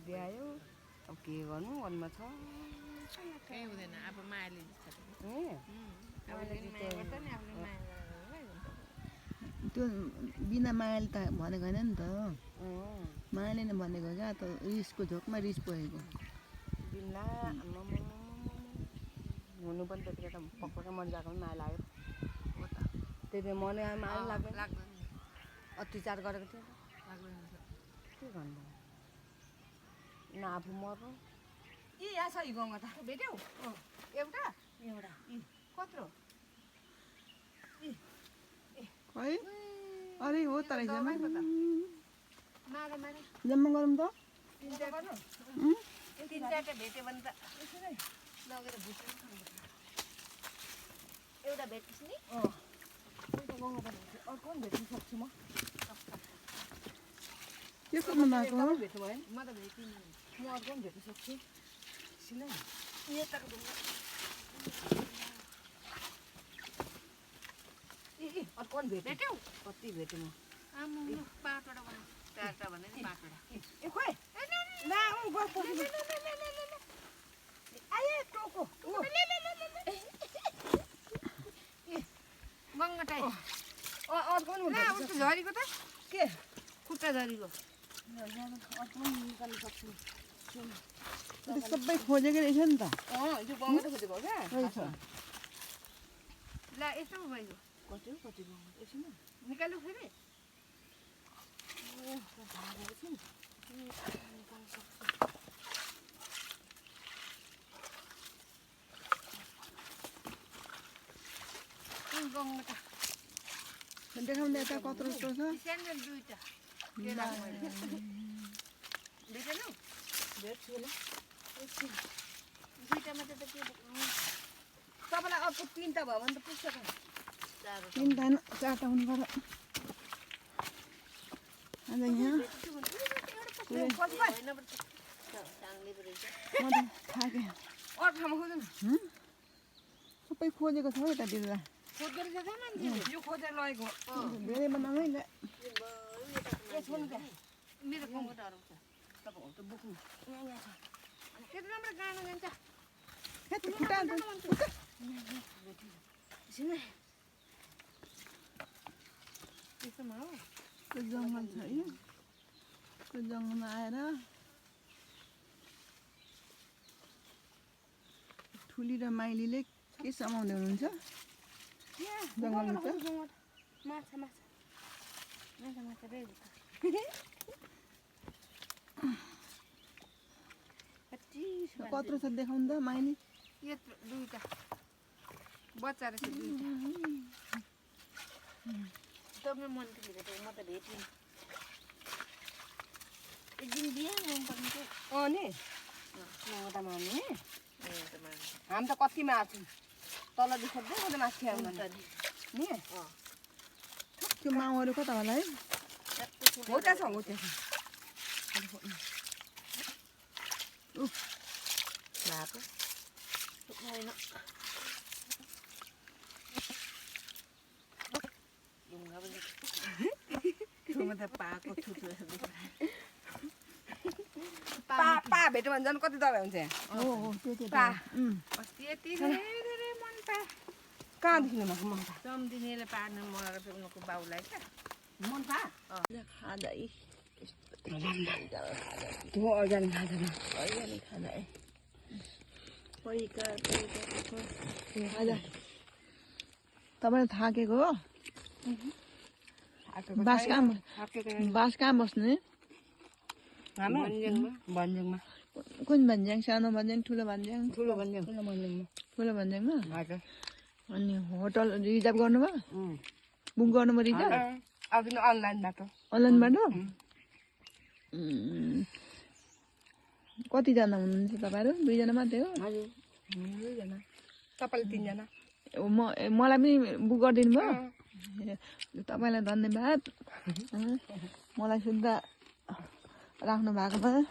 दियो अब के गर्नु वनमा छ केही हुँदैन अब मायाले त्यो बिना मायाले त भनेको होइन नि त मायाले नै भनेको क्या त रिसको झोकमा रिस परेको बिना हुनु पनि त्यतिकै त पक्का मरिरहेको पनि माया लाग्यो त्यति मन माया लाग्दैन अत्याचार गरेको थियो के गर्नु न आफू मर्नु यी यहाँ छ गङ्गा त भेट्यौ एउटा एउटा कत्रो है अरे हो त रहेछ मारे मारे जम्मा गरौँ त तिन चारवटा भेट्यो भने त लगेर भुट्नु एउटा भेट्छ नि अर्को पनि भेट्नु सक्छु म के गर्नु भएको हो भेट्नु भयो म त भेटिनँ म अर्को पनि भेट्नु सक्छु सिलै यताको ढुङ्गा अर्को पनि भेट्यौ कति भेटेँ म आम्मा 5वटा बनाऊ 4वटा भने नि 5वटा ए खोइ ला बस आए टोको गङ्गा टाइ अर्को पनि ला उस्तो झरीको त के खुट्टा झरीको अर्को पनि निकाल्नु सक्छु त्यो सबै खोजेको रहेछ नि त यो बङ्गा त खोजेको हो क्या रहेछ ला यस्तो पो भयो कति हो कति बङ्गा एकछिन निकाल्नु फेरि गङ्गा त देखाउँदा यता कत्रो जस्तो छ सानो दुईवटा के राख्नु भेटेनौ भेट्छु होला दुईवटा मात्रै त के तपाईँलाई अर्को 3टा भयो भने त पुग्छ त 3टा होइन 4टा हुनु पर्यो आज यहाँ म त थाकेँ अर्को ठाउँमा खोज्नु सबै खोजेको छ हौ यतातिर खोज्दो रहेछ त मान्छे यो खोजेर लगेको धेरै बनाउनु है मेरो गङ्गा हराउँछ तपाईँहरू त बोक्नु त्यति राम्रो गाना जान्छ खुट्टा त्यसोमा हो त्यो जङ्गल छ है त्यो जङ्गलमा आएर ठुली र माइलीले के समाउँदै हुनुहुन्छ जङ्गलभित्र माछा माछा माछा माछा रे कत्रो छ देखाउनु त माइली यत्रो दुईवटा बच्चा रहेछ दुईवटा तपाईँ मन्त्रीले भेटेको म त भेटिनँ एकदिन बिहा गर्नुपर्ने थियो नि त मार्ने हामी त कति मार्छौँ तलदेखि खोज्दै खोज्दै माथि आउनु नि त्यो माउहरू कता होला है हो त्यहाँ छ हो त्यहाँ छ भएको छैन ढुङ्गा त पाएको थुत्रो पा भेट्यो भने झन् कति दबाई हुन्छ हो त्यो पा यति धेरै मन पा कहाँदेखि ल्याएको मन पा सम्धिनेले पार्नु मगाएको थियो उनीहरूको बाउलाई क्या मन पा खाँदा त्यो अर्ग्यानिक खाँदैन अर्ग्यानिक खाना है खाजा तपाईँले थाकेको हो बास कहाँ बस्ने भन्ज्याङमा कुन भन्ज्याङ सानो भन्ज्याङ ठुलो भन्ज्याङ ठुलो भन्ज्याङमा ठुलो भन्ज्याङमा हजुर अनि होटल रिजर्भ गर्नुभयो बुक गर्नुभयो रिजर्भ अब अनलाइनबाट अनलाइनबाट कतिजना हुनुहुन्छ तपाईँहरू 2 जना मात्रै हो हजुर 2 जना तपाईँले 3 जना मलाई पनि बुक गरिदिनु भयो तपाईँलाई धन्यवाद मलाई सुन्दा राख्नु भएको भयो